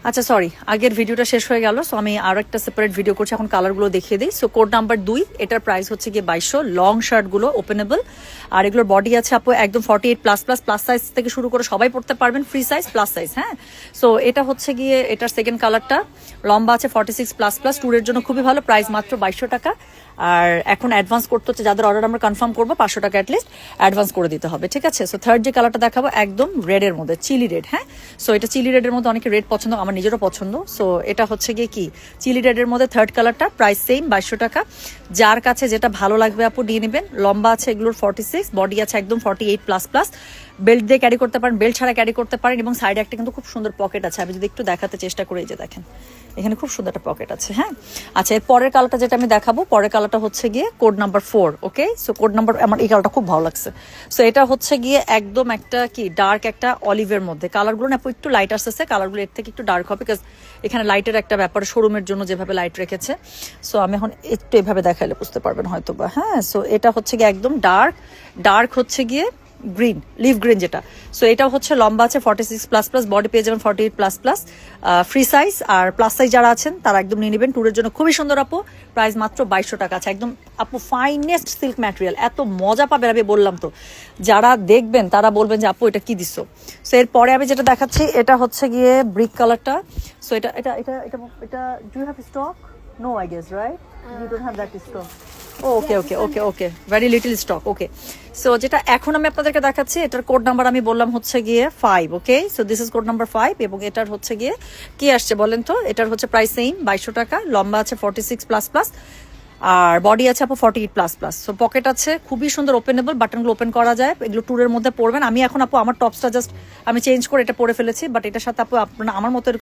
আচ্ছা সরি, আগের ভিডিওটা শেষ হয়ে গেল, সো আমি আরো একটা সেপারেট ভিডিও করছি, এখন কালারগুলো দেখিয়ে দিই। সো কোড নাম্বার 2, এটার প্রাইস হচ্ছে গিয়ে 2200। লং শার্টগুলো ওপেনেবল, আর এগুলোর বডি আছে আপু একদম 48 প্লাস প্লাস, প্লাস সাইজ থেকে শুরু করে সবাই পড়তে পারবেন, ফ্রি সাইজ প্লাস সাইজ। হ্যাঁ, সো এটা হচ্ছে গিয়ে এটার সেকেন্ড কালারটা, লম্বা আছে 46 প্লাস প্লাস, ট্যুরের জন্য খুবই ভালো, প্রাইস মাত্র 2200 টাকা। আর এখন অ্যাডভান্স করতে হচ্ছে, যাদের অর্ডার আমরা কনফার্ম করবো 500 টাকা অ্যাটলিস্ট অ্যাডভান্স করে দিতে হবে, ঠিক আছে। সো থার্ড যে কালারটা দেখাবো একদম রেডের মধ্যে, চিলি রেড। হ্যাঁ, সো এটা চিলি রেডের মধ্যে, অনেকে রেড পছন্দ, আমার নিজেরও পছন্দ। সো এটা হচ্ছে গিয়ে কি চিলি রেডের মধ্যে থার্ড কালারটা, প্রাইস সেম 2200 টাকা। যার কাছে যেটা ভালো লাগবে আপু নিয়ে নেবেন। লম্বা আছে এগুলোর 46, বডি আছে একদম 48 প্লাস প্লাস, বেল্ট দিয়ে ক্যারি করতে পারেন, বেল্ট ছাড়া ক্যারি করতে পারেন, এবং সাইডে একটা কিন্তু খুব সুন্দর পকেট আছে। আমি যদি একটু দেখাতে চেষ্টা করি, এই যে দেখেন এখানে খুব সুন্দর একটা পকেট আছে। হ্যাঁ, আচ্ছা এর পরের কালারটা যেটা আমি দেখাবো, পরের কালারটা হচ্ছে গিয়ে কোড নাম্বার 4। ওকে, সো কোড নাম্বার, আমার এই কালারটা খুব ভালো লাগছে। সো এটা হচ্ছে গিয়ে একদম একটা কি ডার্ক একটা অলিভের মধ্যে, কালারগুলো না একটু লাইট আসতেছে, কালারগুলো এর থেকে একটু ডার্ক হবে, বিকজ এখানে লাইটের একটা ব্যাপার, শোরুমের জন্য যেভাবে লাইট রেখেছে। সো আমি এখন একটু এভাবে দেখাইলে বুঝতে পারবেন হয়তো বা। হ্যাঁ, সো এটা হচ্ছে গিয়ে একদম ডার্ক ডার্ক হচ্ছে গিয়ে গ্রিন, লিভ গ্রিন যেটা। সো এটাও হচ্ছে লম্বা আছে 46 প্লাস প্লাস, বডি পেয়ে যাবেন 48 প্লাস প্লাস, ফ্রি সাইজ। আর প্লাস সাইজ যারা আছেন তারা একদম নিয়ে নেবেন, ট্যুরের জন্য খুবই সুন্দর আপু, প্রাইস মাত্র 2200 টাকা আছে। একদম আপু ফাইনেস্ট সিল্ক ম্যাটেরিয়াল, এত মজা পাবেন আমি বললাম তো, যারা দেখবেন তারা বলবেন যে আপু এটা কি দিছো। সো এরপরে আমি যেটা দেখাচ্ছি, এটা হচ্ছে গিয়ে ব্রিক কালারটা। সো এটা এটা এটা এটা এটা do you have stock? No I guess, right? You don't have that stock. Okay okay okay okay, very little stock. Okay, so যেটা এখন আমি আপনাদেরকে দেখাচ্ছি, এটার কোড নাম্বার আমি বললাম হচ্ছে গিয়ে 5। Okay, so this is code number 5, এবং এটার হচ্ছে গিয়ে কি আসছে বলেন তো, এটার হচ্ছে প্রাইস সেম 2200 টাকা, লম্বা আছে 46 প্লাস প্লাস, আর বডি আছে আপু 48 প্লাস প্লাস। সো পকেট আছে, খুবই সুন্দর, ওপেনেবল, বাটনগুলো ওপেন করা যায়, এগুলো ট্যুরের মধ্যে পরবেন। আমি এখন আপু আমার টপসটা জাস্ট আমি চেঞ্জ করে এটা পরে ফেলেছি, বাট এটার সাথে আপু আপনার আমার মতো